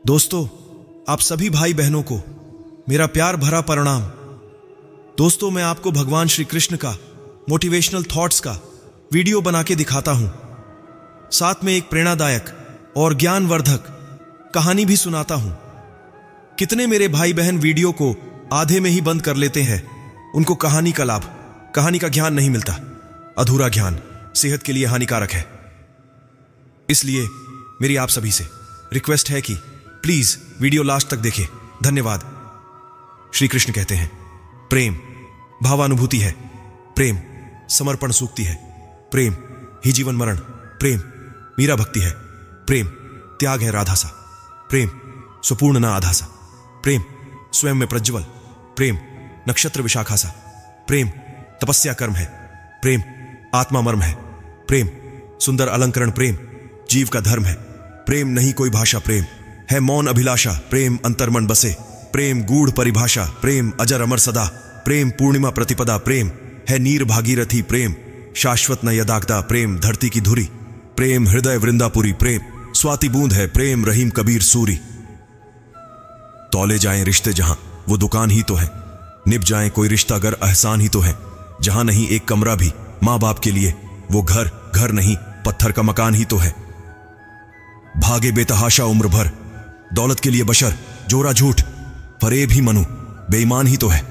दोस्तों, आप सभी भाई बहनों को मेरा प्यार भरा प्रणाम। दोस्तों, मैं आपको भगवान श्री कृष्ण का मोटिवेशनल थॉट्स का वीडियो बना के दिखाता हूं। साथ में एक प्रेरणादायक और ज्ञानवर्धक कहानी भी सुनाता हूं। कितने मेरे भाई बहन वीडियो को आधे में ही बंद कर लेते हैं। उनको कहानी का लाभ, कहानी का ज्ञान नहीं मिलता। अधूरा ज्ञान सेहत के लिए हानिकारक है। इसलिए मेरी आप सभी से रिक्वेस्ट है कि प्लीज वीडियो लास्ट तक देखें। धन्यवाद। श्री कृष्ण कहते हैं, प्रेम भावानुभूति है, प्रेम समर्पण सूक्ति है, प्रेम ही जीवन मरण, प्रेम मीरा भक्ति है, प्रेम त्याग है राधा सा, प्रेम स्वपूर्ण ना आधा सा, प्रेम स्वयं में प्रज्वल, प्रेम नक्षत्र विशाखा सा, प्रेम तपस्या कर्म है, प्रेम आत्मा मर्म है, प्रेम सुंदर अलंकरण, प्रेम जीव का धर्म है, प्रेम नहीं कोई भाषा, प्रेम है मौन अभिलाषा, प्रेम अंतर्मन बसे, प्रेम गूढ़ परिभाषा, प्रेम अजर अमर सदा, प्रेम पूर्णिमा प्रतिपदा, प्रेम है नीर भागीरथी, प्रेम शाश्वत न यदागदा, प्रेम धरती की धुरी, प्रेम हृदय वृंदापुरी, प्रेम स्वाति बूंद है, प्रेम रहीम कबीर सूरी। तौले जाएं रिश्ते जहां वो दुकान ही तो है, निभ जाएं कोई रिश्ता अगर एहसान ही तो है, जहां नहीं एक कमरा भी मां बाप के लिए वो घर घर नहीं पत्थर का मकान ही तो है। भागे बेतहाशा उम्र भर दौलत के लिए बशर, जोरा झूठ फरेब ही मनु बेईमान ही तो है।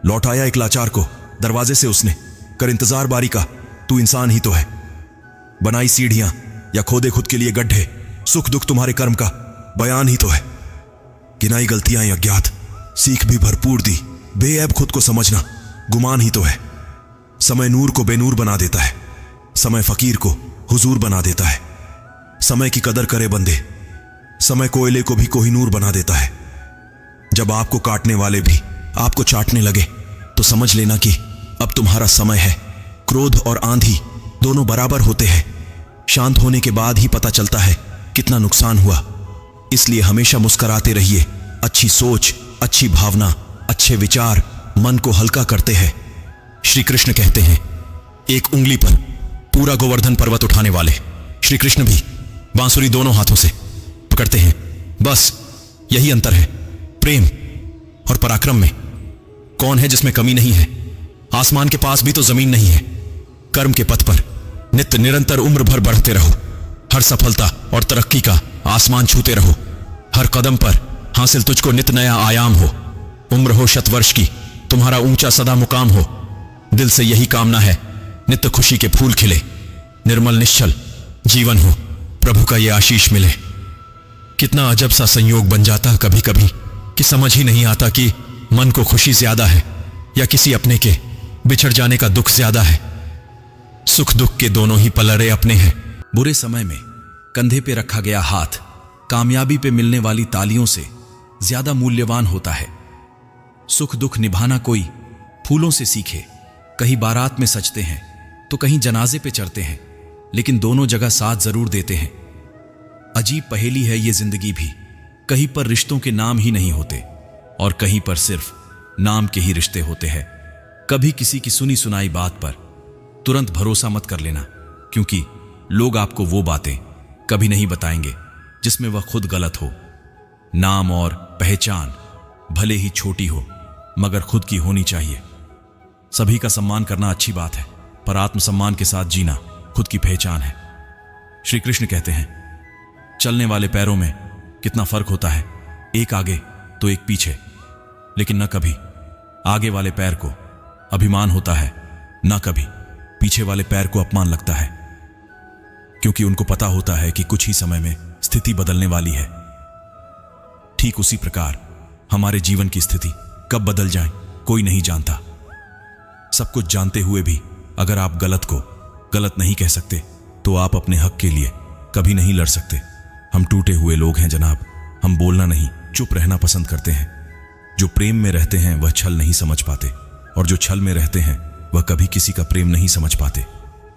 लौटाया एक लाचार को दरवाजे से उसने, कर इंतजार बारी का तू इंसान ही तो है। बनाई सीढ़ियां या खोदे खुद के लिए गड्ढे, सुख दुख तुम्हारे कर्म का बयान ही तो है। गिनाई गलतियां अज्ञात, सीख भी भरपूर दी, बेऐब खुद को समझना गुमान ही तो है। समय नूर को बेनूर बना देता है, समय फकीर को हुजूर बना देता है। समय की कदर करे बंदे, समय कोयले को भी कोहिनूर बना देता है। जब आपको काटने वाले भी आपको चाटने लगे तो समझ लेना कि अब तुम्हारा समय है। क्रोध और आंधी दोनों बराबर होते हैं, शांत होने के बाद ही पता चलता है कितना नुकसान हुआ। इसलिए हमेशा मुस्कुराते रहिए। अच्छी सोच, अच्छी भावना, अच्छे विचार मन को हल्का करते हैं। श्री कृष्ण कहते हैं, एक उंगली पर पूरा गोवर्धन पर्वत उठाने वाले श्री कृष्ण भी बांसुरी दोनों हाथों से पकड़ते हैं। बस यही अंतर है प्रेम और पराक्रम में। कौन है जिसमें कमी नहीं है? आसमान के पास भी तो जमीन नहीं है। कर्म के पथ पर नित्य निरंतर उम्र भर बढ़ते रहो। हर सफलता और तरक्की का आसमान छूते रहो। हर कदम पर हासिल तुझको नित्य नया आयाम हो। उम्र हो शतवर्ष की, तुम्हारा ऊंचा सदा मुकाम हो। दिल से यही कामना है, नित्य खुशी के फूल खिले, निर्मल निश्चल जीवन हो, प्रभु का ये आशीष मिले। कितना अजब सा संयोग बन जाता कभी कभी कि समझ ही नहीं आता कि मन को खुशी ज्यादा है या किसी अपने के बिछड़ जाने का दुख ज्यादा है। सुख दुख के दोनों ही पलड़े अपने हैं। बुरे समय में कंधे पे रखा गया हाथ कामयाबी पे मिलने वाली तालियों से ज्यादा मूल्यवान होता है। सुख दुख निभाना कोई फूलों से सीखे। कहीं बारात में सजते हैं तो कहीं जनाजे पे चढ़ते हैं, लेकिन दोनों जगह साथ जरूर देते हैं। अजीब पहेली है ये जिंदगी भी। कहीं पर रिश्तों के नाम ही नहीं होते और कहीं पर सिर्फ नाम के ही रिश्ते होते हैं। कभी किसी की सुनी सुनाई बात पर तुरंत भरोसा मत कर लेना, क्योंकि लोग आपको वो बातें कभी नहीं बताएंगे जिसमें वह खुद गलत हो। नाम और पहचान भले ही छोटी हो मगर खुद की होनी चाहिए। सभी का सम्मान करना अच्छी बात है, पर आत्मसम्मान के साथ जीना खुद की पहचान है। श्री कृष्ण कहते हैं, चलने वाले पैरों में कितना फर्क होता है, एक आगे तो एक पीछे। लेकिन न कभी आगे वाले पैर को अभिमान होता है, न कभी पीछे वाले पैर को अपमान लगता है, क्योंकि उनको पता होता है कि कुछ ही समय में स्थिति बदलने वाली है। ठीक उसी प्रकार हमारे जीवन की स्थिति कब बदल जाए कोई नहीं जानता। सब कुछ जानते हुए भी अगर आप गलत को गलत नहीं कह सकते तो आप अपने हक के लिए कभी नहीं लड़ सकते। हम टूटे हुए लोग हैं जनाब, हम बोलना नहीं चुप रहना पसंद करते हैं। जो प्रेम में रहते हैं वह छल नहीं समझ पाते, और जो छल में रहते हैं वह कभी किसी का प्रेम नहीं समझ पाते।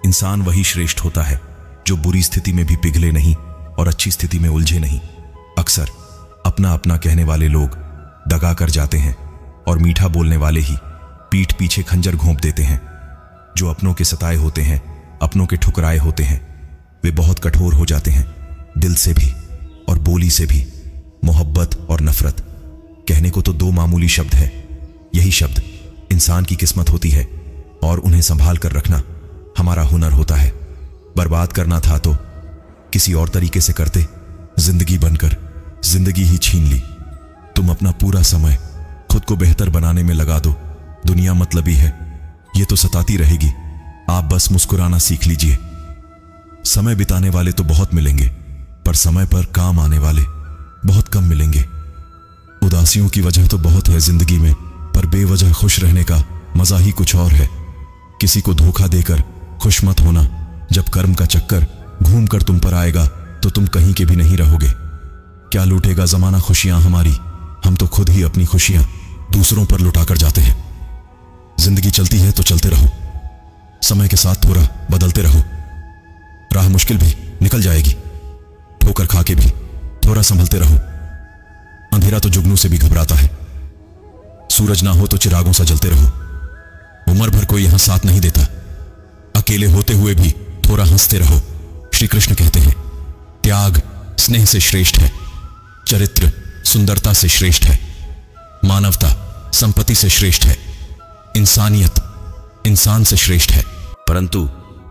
इंसान वही श्रेष्ठ होता है जो बुरी स्थिति में भी पिघले नहीं और अच्छी स्थिति में उलझे नहीं। अक्सर अपना अपना कहने वाले लोग दगा कर जाते हैं और मीठा बोलने वाले ही पीठ पीछे खंजर घोंप देते हैं। जो अपनों के सताए होते हैं, अपनों के ठुकराए होते हैं, वे बहुत कठोर हो जाते हैं, दिल से भी और बोली से भी। मोहब्बत और नफरत। कहने को तो दो मामूली शब्द है, यही शब्द इंसान की किस्मत होती है और उन्हें संभाल कर रखना हमारा हुनर होता है। बर्बाद करना था तो किसी और तरीके से करते, जिंदगी बनकर जिंदगी ही छीन ली। तुम अपना पूरा समय खुद को बेहतर बनाने में लगा दो। दुनिया मतलबी है, ये तो सताती रहेगी, आप बस मुस्कुराना सीख लीजिए। समय बिताने वाले तो बहुत मिलेंगे, पर समय पर काम आने वाले बहुत कम मिलेंगे। उदासियों की वजह तो बहुत है जिंदगी में, पर बेवजह खुश रहने का मजा ही कुछ और है। किसी को धोखा देकर खुश मत होना। जब कर्म का चक्कर घूम कर तुम पर आएगा तो तुम कहीं के भी नहीं रहोगे। क्या लूटेगा जमाना खुशियां हमारी, हम तो खुद ही अपनी खुशियां दूसरों पर लुटा कर जाते हैं। जिंदगी चलती है तो चलते रहो, समय के साथ थोड़ा बदलते रहो। राह मुश्किल भी निकल जाएगी, ठोकर खा के भी थोड़ा संभलते रहो। अंधेरा तो जुगनू से भी घबराता है, सूरज ना हो तो चिरागों सा जलते रहो। उम्र भर कोई यहां साथ नहीं देता, अकेले होते हुए भी थोड़ा हंसते रहो। श्री कृष्ण कहते हैं, त्याग स्नेह से श्रेष्ठ है, चरित्र सुंदरता से श्रेष्ठ है, मानवता संपत्ति से श्रेष्ठ है, इंसानियत इंसान से श्रेष्ठ है। परंतु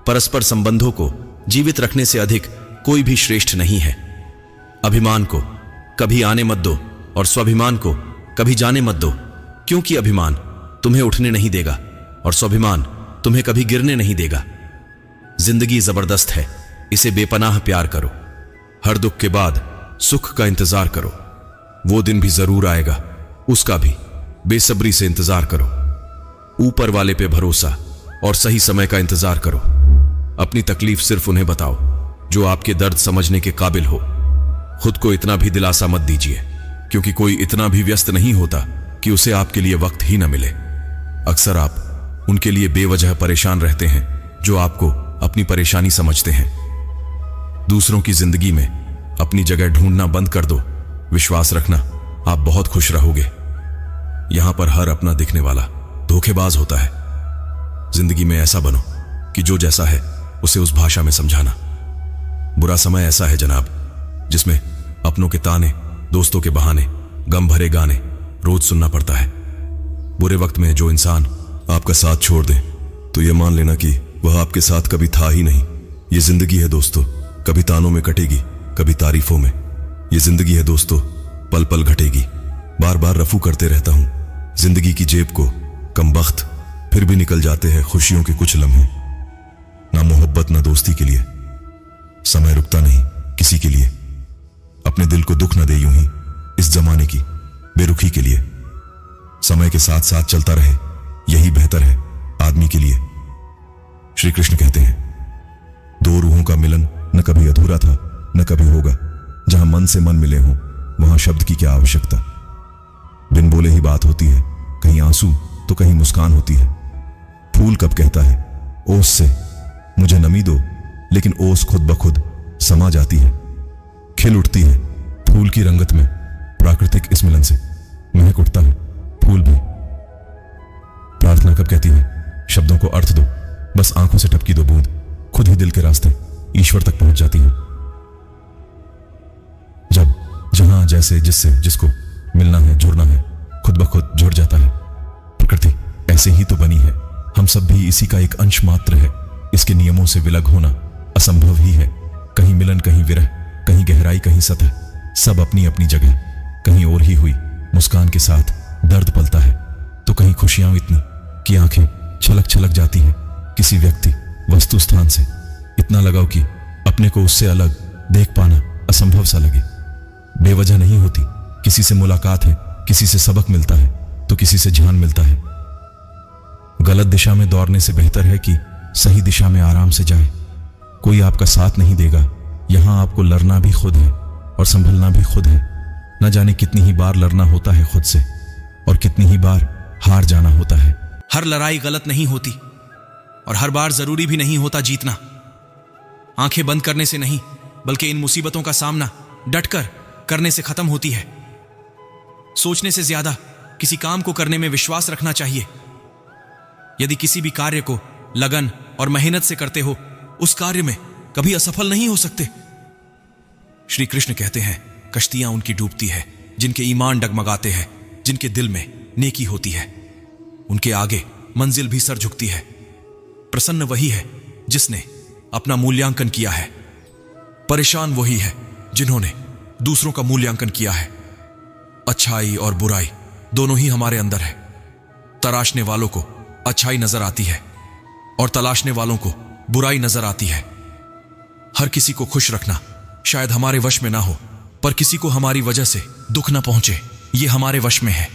परस्पर संबंधों को जीवित रखने से अधिक कोई भी श्रेष्ठ नहीं है। अभिमान को कभी आने मत दो और स्वाभिमान को कभी जाने मत दो, क्योंकि अभिमान तुम्हें उठने नहीं देगा और स्वाभिमान तुम्हें कभी गिरने नहीं देगा। जिंदगी जबरदस्त है, इसे बेपनाह प्यार करो। हर दुख के बाद सुख का इंतजार करो, वो दिन भी जरूर आएगा, उसका भी बेसब्री से इंतजार करो। ऊपर वाले पे भरोसा और सही समय का इंतजार करो। अपनी तकलीफ सिर्फ उन्हें बताओ जो आपके दर्द समझने के काबिल हो। खुद को इतना भी दिलासा मत दीजिए, क्योंकि कोई इतना भी व्यस्त नहीं होता कि उसे आपके लिए वक्त ही न मिले। अक्सर आप उनके लिए बेवजह परेशान रहते हैं जो आपको अपनी परेशानी समझते हैं। दूसरों की जिंदगी में अपनी जगह ढूंढना बंद कर दो। विश्वास रखना, आप बहुत खुश रहोगे। यहां पर हर अपना दिखने वाला धोखेबाज होता है। जिंदगी में ऐसा बनो कि जो जैसा है उसे उस भाषा में समझाना। बुरा समय ऐसा है जनाब, जिसमें अपनों के ताने, दोस्तों के बहाने, गम भरे गाने रोज सुनना पड़ता है। बुरे वक्त में जो इंसान आपका साथ छोड़ दे तो यह मान लेना कि वह आपके साथ कभी था ही नहीं। ये जिंदगी है दोस्तों, कभी तानों में कटेगी, कभी तारीफों में। ये जिंदगी है दोस्तों, पल पल घटेगी। बार बार रफू करते रहता हूं जिंदगी की जेब को, कमबख्त फिर भी निकल जाते हैं खुशियों के कुछ लम्हे। ना मोहब्बत ना दोस्ती के लिए समय रुकता नहीं किसी के लिए। अपने दिल को दुख न दे यूं ही इस जमाने की बेरुखी के लिए। समय के साथ साथ चलता रहे, यही बेहतर है आदमी के लिए। श्री कृष्ण कहते हैं, दो रूहों का मिलन न कभी अधूरा था न कभी होगा। जहां मन से मन मिले हों वहां शब्द की क्या आवश्यकता। बिन बोले ही बात होती है, कहीं आंसू तो कहीं मुस्कान होती है। फूल कब कहता है ओस से मुझे नमी दो, लेकिन ओस खुद ब खुद समा जाती है, खिल उठती है फूल की रंगत में। प्राकृतिक इस मिलन से महक उठता है फूल भी। प्रार्थना कब कहती है शब्दों को अर्थ दो, बस आंखों से टपकी दो बूंद, खुद ही दिल के रास्ते ईश्वर तक पहुंच जाती है। जब जहां जैसे जिससे जिसको मिलना है, जुड़ना है, खुद ब खुद जुड़ जाता है। प्रकृति ऐसे ही तो बनी है, हम सब भी इसी का एक अंश मात्र है। इसके नियमों से विलग होना असंभव ही है। कहीं मिलन, कहीं विरह, कहीं गहराई, कहीं सतह, सब अपनी अपनी जगह। कहीं और ही हुई मुस्कान के साथ दर्द पलता है, तो कहीं खुशियां इतनी कि आंखें छलक छलक जाती हैं किसी व्यक्ति वस्तु स्थान से। इतना लगाओ कि अपने को उससे अलग देख पाना असंभव सा लगे। बेवजह नहीं होती, किसी से मुलाकात है, किसी से सबक मिलता है तो किसी से ध्यान मिलता है। गलत दिशा में दौड़ने से बेहतर है कि सही दिशा में आराम से जाए। कोई आपका साथ नहीं देगा, यहां आपको लड़ना भी खुद है और संभलना भी खुद है। न जाने कितनी ही बार लड़ना होता है खुद से और कितनी ही बार हार जाना होता है। हर लड़ाई गलत नहीं होती और हर बार जरूरी भी नहीं होता जीतना। आंखें बंद करने से नहीं, बल्कि इन मुसीबतों का सामना डटकर करने से खत्म होती है। सोचने से ज्यादा किसी काम को करने में विश्वास रखना चाहिए। यदि किसी भी कार्य को लगन और मेहनत से करते हो, उस कार्य में कभी असफल नहीं हो सकते। श्री कृष्ण कहते हैं, कश्तियां उनकी डूबती है जिनके ईमान डगमगाते हैं, जिनके दिल में नेकी होती है। उनके आगे मंजिल भी सर झुकती है। प्रसन्न वही है जिसने अपना मूल्यांकन किया है, परेशान वही है जिन्होंने दूसरों का मूल्यांकन किया है। अच्छाई और बुराई दोनों ही हमारे अंदर है। तराशने वालों को अच्छाई नजर आती है और तलाशने वालों को बुराई नजर आती है। हर किसी को खुश रखना शायद हमारे वश में ना हो, पर किसी को हमारी वजह से दुख ना पहुंचे, यह हमारे वश में है।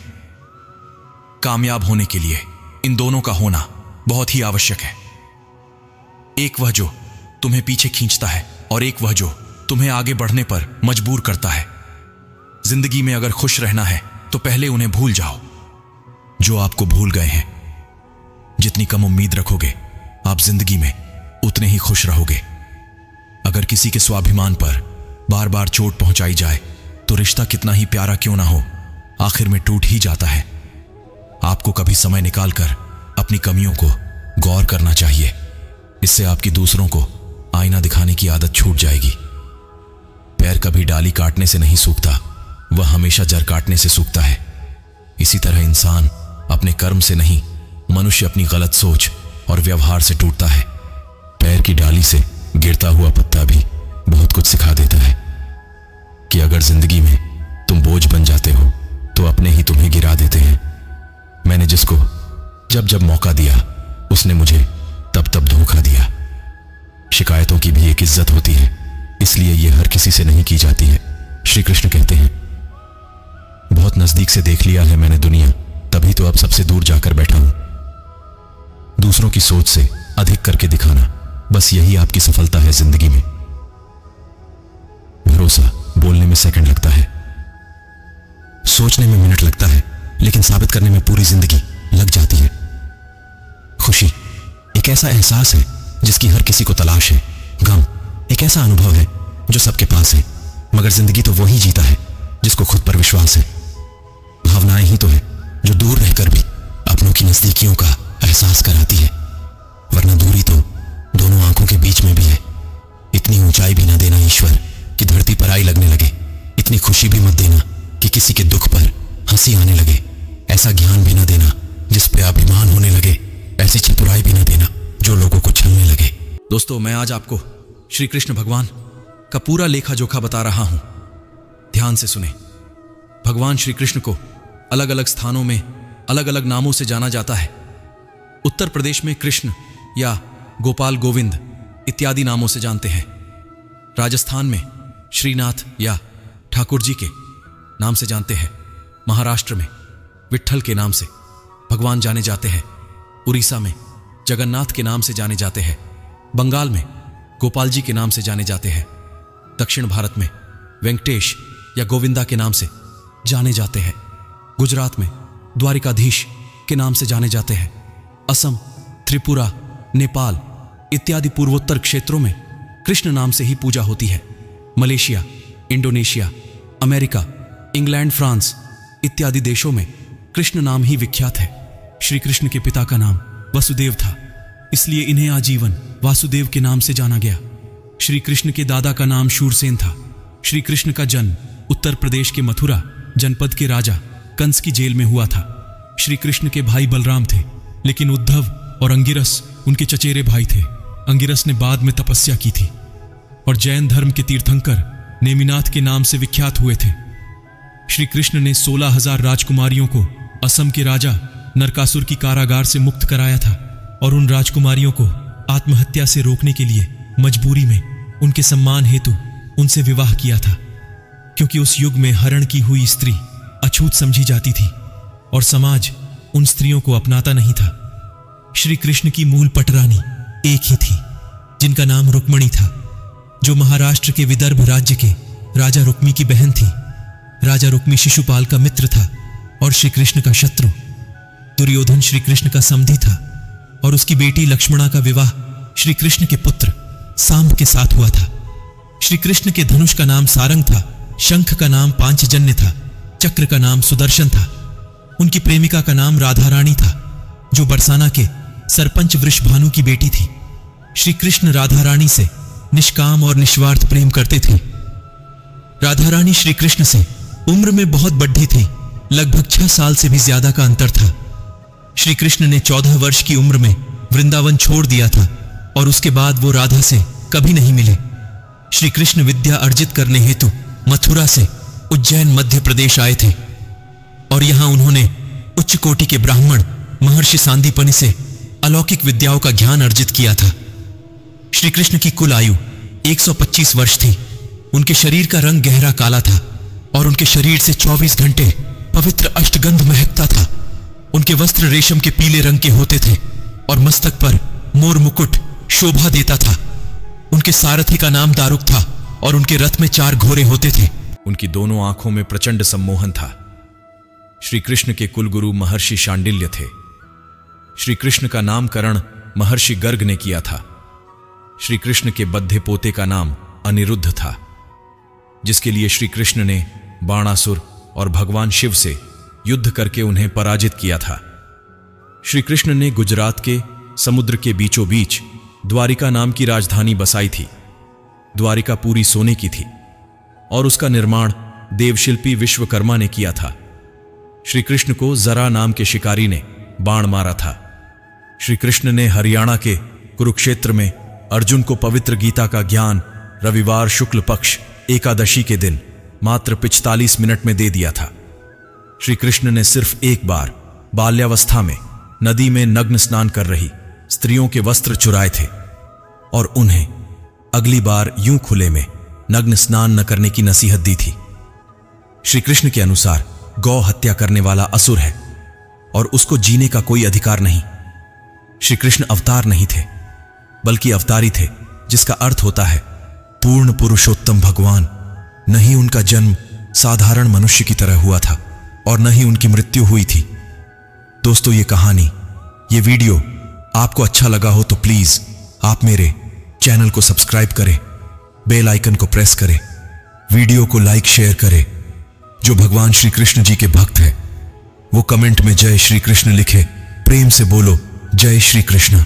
कामयाब होने के लिए इन दोनों का होना बहुत ही आवश्यक है। एक वह जो तुम्हें पीछे खींचता है और एक वह जो तुम्हें आगे बढ़ने पर मजबूर करता है। जिंदगी में अगर खुश रहना है तो पहले उन्हें भूल जाओ जो आपको भूल गए हैं। जितनी कम उम्मीद रखोगे आप जिंदगी में उतने ही खुश रहोगे। अगर किसी के स्वाभिमान पर बार बार चोट पहुंचाई जाए तो रिश्ता कितना ही प्यारा क्यों ना हो, आखिर में टूट ही जाता है। आपको कभी समय निकालकर अपनी कमियों को गौर करना चाहिए। इससे आपकी दूसरों को आईना दिखाने की आदत छूट जाएगी। पैर कभी डाली काटने से नहीं सूखता, वह हमेशा जड़ काटने से सूखता है। इसी तरह इंसान अपने कर्म से नहीं, मनुष्य अपनी गलत सोच और व्यवहार से टूटता है। पैर की डाली से गिरता हुआ पत्ता भी बहुत कुछ सिखा देता है कि अगर जिंदगी में तुम बोझ बन जाते हो तो अपने ही तुम्हें गिरा देते हैं। मैंने जिसको जब जब मौका दिया उसने मुझे तब तब धोखा दिया। शिकायतों की भी एक इज्जत होती है, इसलिए यह हर किसी से नहीं की जाती है। श्री कृष्ण कहते हैं, बहुत नजदीक से देख लिया है मैंने दुनिया, तभी तो अब सबसे दूर जाकर बैठा हूं। दूसरों की सोच से अधिक करके दिखाना, बस यही आपकी सफलता है जिंदगी में। भरोसा बोलने में सेकंड लगता है, सोचने में मिनट लगता है, लेकिन साबित करने में पूरी जिंदगी लग जाती है। खुशी एक ऐसा एहसास है जिसकी हर किसी को तलाश है। गम एक ऐसा अनुभव है जो सबके पास है, मगर जिंदगी तो वही जीता है जिसको खुद पर विश्वास है। भावनाएं ही तो है जो दूर रहकर भी अपनों की नजदीकियों का एहसास कराती है, वरना दूरी तो दोनों आंखों के बीच में भी है। इतनी ऊंचाई भी ना देना ईश्वर कि धरती पर आई लगने लगे, इतनी खुशी भी मत देना कि किसी के दुख पर हंसी आने लगे, ऐसा ज्ञान भी ना देना जिस पे अभिमान होने लगे, ऐसी चतुराई भी ना देना जो लोगों को छलने लगे। दोस्तों, मैं आज आपको श्री कृष्ण भगवान का पूरा लेखा जोखा बता रहा हूं, ध्यान से सुने। भगवान श्री कृष्ण को अलग अलग स्थानों में अलग अलग नामों से जाना जाता है। उत्तर प्रदेश में कृष्ण या गोपाल गोविंद इत्यादि नामों से जानते हैं। राजस्थान में श्रीनाथ या ठाकुर जी के नाम से जानते हैं। महाराष्ट्र में विट्ठल के नाम से भगवान जाने जाते हैं। उड़ीसा में जगन्नाथ के नाम से जाने जाते हैं। बंगाल में गोपाल जी के नाम से जाने जाते हैं। दक्षिण भारत में वेंकटेश या गोविंदा के नाम से जाने जाते हैं। गुजरात में द्वारिकाधीश के नाम से जाने जाते हैं। असम, त्रिपुरा, नेपाल इत्यादि पूर्वोत्तर क्षेत्रों में कृष्ण नाम से ही पूजा होती है। Malaysia, Indonesia, America, England, France इत्यादि देशों में कृष्ण नाम ही विख्यात है। श्री कृष्ण के पिता का नाम वसुदेव था, इसलिए इन्हें आजीवन वासुदेव के नाम से जाना गया। श्री कृष्ण के दादा का नाम शूरसेन था। श्री कृष्ण का जन्म उत्तर प्रदेश के मथुरा जनपद के राजा कंस की जेल में हुआ था। श्री कृष्ण के भाई बलराम थे, लेकिन उद्धव और अंगिरस उनके चचेरे भाई थे। अंगिरस ने बाद में तपस्या की थी और जैन धर्म के तीर्थंकर नेमिनाथ के नाम से विख्यात हुए थे। श्री कृष्ण ने 16,000 राजकुमारियों को असम के राजा नरकासुर की कारागार से मुक्त कराया था और उन राजकुमारियों को आत्महत्या से रोकने के लिए मजबूरी में उनके सम्मान हेतु उनसे विवाह किया था, क्योंकि उस युग में हरण की हुई स्त्री अछूत समझी जाती थी और समाज उन स्त्रियों को अपनाता नहीं था। श्री कृष्ण की मूल पटरानी एक ही थी, जिनका नाम रुक्मणी था, जो महाराष्ट्र के विदर्भ राज्य के राजा रुक्मी की बहन थी। राजा रुक्मी शिशुपाल का मित्र था और श्री कृष्ण का शत्रु। दुर्योधन श्री कृष्ण का समधी था और उसकी बेटी लक्ष्मणा का विवाह श्री कृष्ण के पुत्र सांब के साथ हुआ था। श्री कृष्ण के धनुष का नाम सारंग था, शंख का नाम पांचजन्य था, चक्र का नाम सुदर्शन था। उनकी प्रेमिका का नाम राधा रानी था, जो बरसाना के सरपंच वृषभानु की बेटी थी। श्री कृष्ण राधा रानी से निष्काम और निस्वार्थ प्रेम करते थे। राधा रानी श्री कृष्ण से उम्र में बहुत बड़ी थी। लगभग 6 साल से भी ज्यादा का अंतर था। श्री कृष्ण ने 14 वर्ष की उम्र में वृंदावन छोड़ दिया था और उसके बाद वो राधा से कभी नहीं मिले। श्री कृष्ण विद्या अर्जित करने हेतु मथुरा से उज्जैन मध्य प्रदेश आए थे और यहां उन्होंने उच्च कोटि के ब्राह्मण महर्षि सांदीपनि से अलौकिक विद्याओं का ज्ञान अर्जित किया था। श्री कृष्ण की कुल आयु 125 वर्ष थी। उनके शरीर का रंग गहरा काला था और उनके शरीर से 24 घंटे पवित्र अष्टगंध महकता था। उनके वस्त्र रेशम के पीले रंग के होते थे और मस्तक पर मोर मुकुट शोभा देता था। उनके सारथी का नाम दारुक था और उनके रथ में 4 घोड़े होते थे। उनकी दोनों आंखों में प्रचंड सम्मोहन था। श्री कृष्ण के कुलगुरु महर्षि शांडिल्य थे। श्री कृष्ण का नामकरण महर्षि गर्ग ने किया था। श्री कृष्ण के बद्धे पोते का नाम अनिरुद्ध था, जिसके लिए श्री कृष्ण ने बाणासुर और भगवान शिव से युद्ध करके उन्हें पराजित किया था। श्री कृष्ण ने गुजरात के समुद्र के बीचों बीच द्वारिका नाम की राजधानी बसाई थी। द्वारिका पूरी सोने की थी और उसका निर्माण देवशिल्पी विश्वकर्मा ने किया था। श्री कृष्ण को जरा नाम के शिकारी ने बाण मारा था। श्री कृष्ण ने हरियाणा के कुरुक्षेत्र में अर्जुन को पवित्र गीता का ज्ञान रविवार शुक्ल पक्ष एकादशी के दिन मात्र 45 मिनट में दे दिया था। श्री कृष्ण ने सिर्फ एक बार बाल्यावस्था में नदी में नग्न स्नान कर रही स्त्रियों के वस्त्र चुराए थे और उन्हें अगली बार यूं खुले में नग्न स्नान न करने की नसीहत दी थी। श्री कृष्ण के अनुसार गौ हत्या करने वाला असुर है और उसको जीने का कोई अधिकार नहीं। श्री कृष्ण अवतार नहीं थे, बल्कि अवतारी थे, जिसका अर्थ होता है पूर्ण पुरुषोत्तम भगवान। नहीं उनका जन्म साधारण मनुष्य की तरह हुआ था और न ही उनकी मृत्यु हुई थी। दोस्तों, ये कहानी, ये वीडियो आपको अच्छा लगा हो तो प्लीज आप मेरे चैनल को सब्सक्राइब करें, बेल आइकन को प्रेस करें, वीडियो को लाइक शेयर करें। जो भगवान श्री कृष्ण जी के भक्त है वो कमेंट में जय श्री कृष्ण लिखे। प्रेम से बोलो जय श्री कृष्ण।